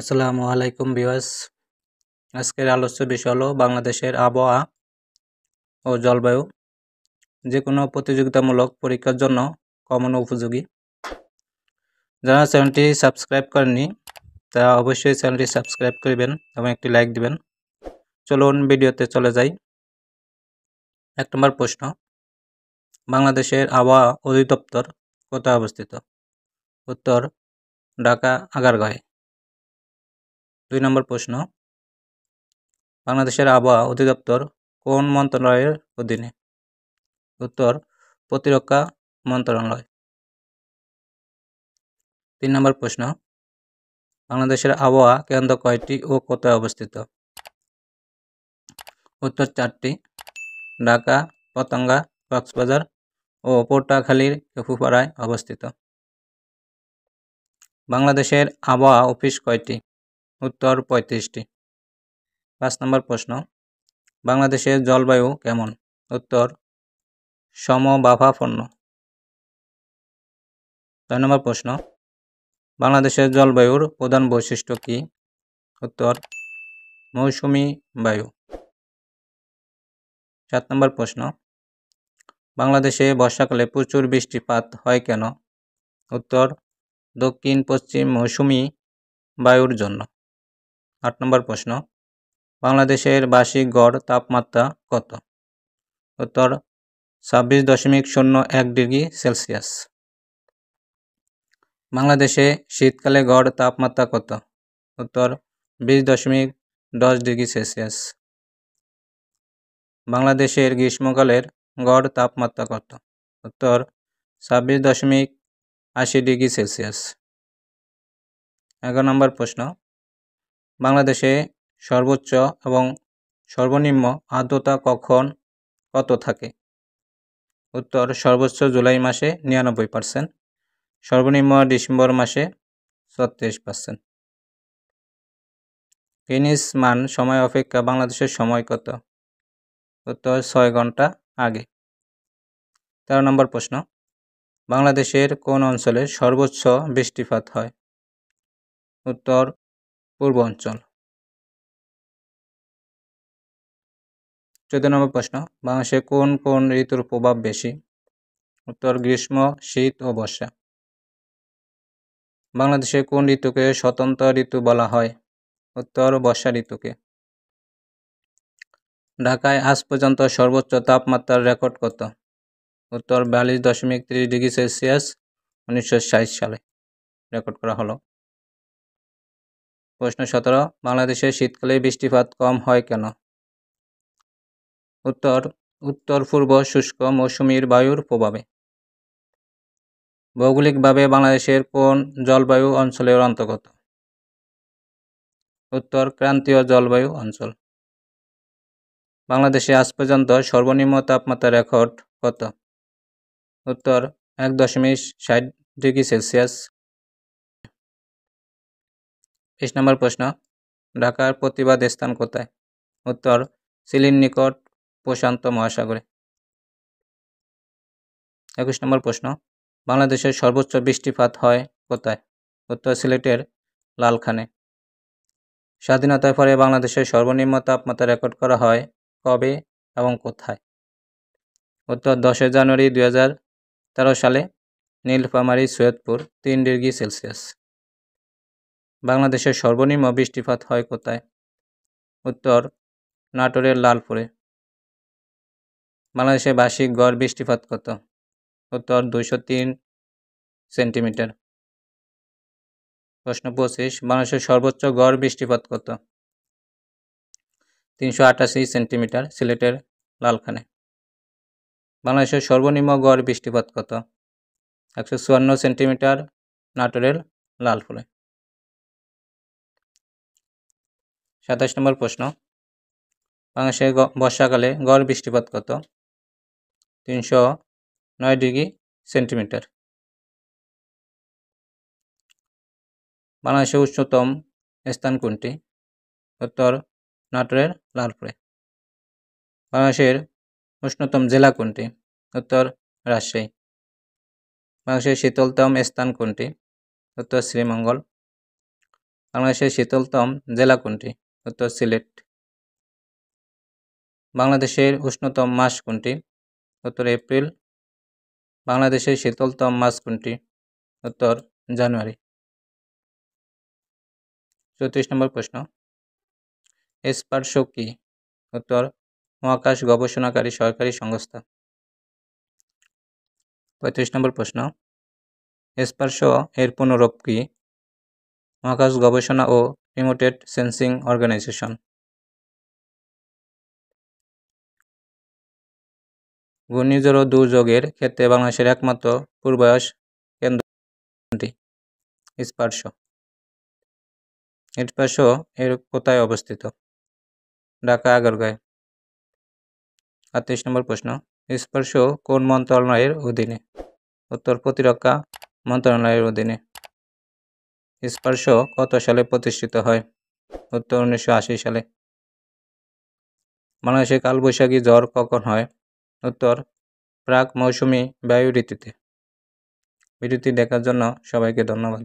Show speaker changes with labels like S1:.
S1: আসসালামু আলাইকুম ভিউয়ার্স। আজকের আলোচ্য বিষয় হলো বাংলাদেশের আবহাওয়া ও জলবায়ু যে কোনো প্রতিযোগিতামূলক পরীক্ষার জন্য কমন ও উপযোগী। যারা চ্যানেলটি সাবস্ক্রাইব করেননি তারা অবশ্যই চ্যানেলটি সাবস্ক্রাইব করবেন এবং একটি লাইক দিবেন। চলুন ভিডিওতে চলে যাই। 1 নম্বর প্রশ্ন, বাংলাদেশের আবহাওয়া অধিদপ্তর কোথায় অবস্থিত? উত্তর, ঢাকা আগারগাঁওয়ে। 2 নম্বর প্রশ্ন, বাংলাদেশের আবহাওয়া অধিদপ্তর কোন মন্ত্রণালয়ের অধীনে? উত্তর, প্রতিরক্ষা মন্ত্রণালয়। 3 নম্বর প্রশ্ন, বাংলাদেশের আবহাওয়া কেন্দ্র কয়টি ও কোথায় অবস্থিত? উত্তর, 4টি, ঢাকা, পতেঙ্গা, কক্সবাজার ও পটুয়াখালীর কেপুপাড়ায় অবস্থিত। বাংলাদেশের আবহাওয়া অফিস কয়টি? উত্তর, 35টি। 5 নম্বর প্রশ্ন, বাংলাদেশের জলবায়ু কেমন? উত্তর, সমভাবাপন্ন। 6 নম্বর প্রশ্ন, বাংলাদেশের জলবায়ুর প্রধান বৈশিষ্ট্য কী? উত্তর, মৌসুমী বায়ু। 7 নম্বর প্রশ্ন, বাংলাদেশে বর্ষাকালে প্রচুর বৃষ্টিপাত হয় কেন? উত্তর, দক্ষিণ পশ্চিম মৌসুমী বায়ুর জন্য। 8 নম্বর প্রশ্ন, বাংলাদেশের বার্ষিক গড় তাপমাত্রা কত? উত্তর, 26.01 ডিগ্রি সেলসিয়াস। বাংলাদেশে শীতকালে গড় তাপমাত্রা কত? উত্তর, 20.10 ডিগ্রি সেলসিয়াস। বাংলাদেশের গ্রীষ্মকালের গড় তাপমাত্রা কত? উত্তর, 26.80 ডিগ্রি সেলসিয়াস। 11 নম্বর প্রশ্ন, বাংলাদেশে সর্বোচ্চ এবং সর্বনিম্ন আর্দ্রতা কত থাকে? উত্তর, সর্বোচ্চ জুলাই মাসে 99%, সর্বনিম্ন ডিসেম্বর মাসে 36%। গ্রিনিচ মান সময় অপেক্ষা বাংলাদেশের সময় কত? উত্তর, 6 ঘন্টা আগে। 13 নম্বর প্রশ্ন, বাংলাদেশের কোন অঞ্চলে সর্বোচ্চ বৃষ্টিপাত হয়? উত্তর, পূর্ব অঞ্চল। 14 নম্বর প্রশ্ন, বাংলাদেশে কোন কোন ঋতুর প্রভাব বেশি? উত্তর, গ্রীষ্ম, শীত ও বর্ষা। বাংলাদেশে কোন ঋতুকে স্বতন্ত্র ঋতু বলা হয়? উত্তর, বর্ষা ঋতুকে। ঢাকায় আজ পর্যন্ত সর্বোচ্চ তাপমাত্রার রেকর্ড কত? উত্তর, 42.30 ডিগ্রি সেলসিয়াস 1960 সালে রেকর্ড করা হলো। প্রশ্ন 17, বাংলাদেশে শীতকালে বৃষ্টিপাত কম হয় কেন? উত্তর, উত্তর পূর্ব শুষ্ক মৌসুমীর বায়ুর প্রভাবে। ভৌগোলিকভাবে বাংলাদেশের কোন জলবায়ু অঞ্চলের অন্তর্গত? উত্তর, ক্রান্তীয় জলবায়ু অঞ্চল। বাংলাদেশে আজ পর্যন্ত সর্বনিম্ন তাপমাত্রা রেকর্ড কত? উত্তর, 1.60 ডিগ্রি সেলসিয়াস। 20 নম্বর প্রশ্ন, ঢাকার প্রতিবাদ স্থান কোথায়? উত্তর, চিলির নিকট প্রশান্ত মহাসাগরে। 21 নম্বর প্রশ্ন, বাংলাদেশের সর্বোচ্চ বৃষ্টিপাত হয় কোথায়? উত্তর, সিলেটের লালখানে। স্বাধীনতার পরে বাংলাদেশের সর্বনিম্ন তাপমাত্রা রেকর্ড করা হয় কবে এবং কোথায়? উত্তর, 10 জানুয়ারি 2013 সালে নীলফামারী সৈয়দপুর 3 ডিগ্রি সেলসিয়াস। বাংলাদেশের সর্বনিম্ন বৃষ্টিপাত হয় কোথায়? উত্তর, নাটোরের লালপুরে। বাংলাদেশের বার্ষিক গড় বৃষ্টিপাত কত? উত্তর, 203 সেন্টিমিটার। প্রশ্ন 25, বাংলাদেশের সর্বোচ্চ গড় বৃষ্টিপাত কত? 388 সেন্টিমিটার, সিলেটের লালখানে। বাংলাদেশের সর্বনিম্ন গড় বৃষ্টিপাত কত? 154 সেন্টিমিটার, নাটোরের লালপুরে। 27 নম্বর প্রশ্ন, বাংলাদেশের বর্ষাকালে গড় বৃষ্টিপাত কত? 309 ডিগ্রি সেন্টিমিটার। বাংলাদেশের উচ্চতম স্থান কোনটি? উত্তর, নাটোরের লালপুরে। বাংলাদেশের উষ্ণতম জেলা কোনটি? উত্তর, রাজশাহী। বাংলাদেশের শীতলতম স্থান কোনটি? উত্তর, শ্রীমঙ্গল। বাংলাদেশের শীতলতম জেলা কোনটি? উত্তর সিলেট। বাংলাদেশের উষ্ণতম মাস কোনটি? উত্তর এপ্রিল। বাংলাদেশের শীতলতম মাস কোনটি? উত্তর জানুয়ারি। 34 নম্বর প্রশ্ন, স্পারসো কি? উত্তর মহাকাশ গবেষণাকারী সরকারি সংস্থা। 35 নম্বর প্রশ্ন, স্পারসো এর পুনরূপ কি? মহাকাশ গবেষণা ও রিমোটেড সেন্সিং অর্গানাইজেশন। ঘূর্ণিঝড় ও দুর্যোগের ক্ষেত্রে বাংলাদেশের একমাত্র পূর্বাভাস কেন্দ্র কোনটি? স্পারসো। স্পারসো এর কোথায় অবস্থিত? ঢাকা আগারগাঁয়ে। 38 নম্বর প্রশ্ন, স্পারসো কোন মন্ত্রণালয়ের অধীনে? উত্তর প্রতিরক্ষা মন্ত্রণালয়ের অধীনে। স্পারসো কত সালে প্রতিষ্ঠিত হয়? উত্তর 1980 সালে। বাংলাদেশে কালবৈশাখী ঝড় কখন হয়? উত্তর প্রাক মৌসুমি বায়ু ঋতুতে। ভিডিওটি দেখার জন্য সবাইকে ধন্যবাদ।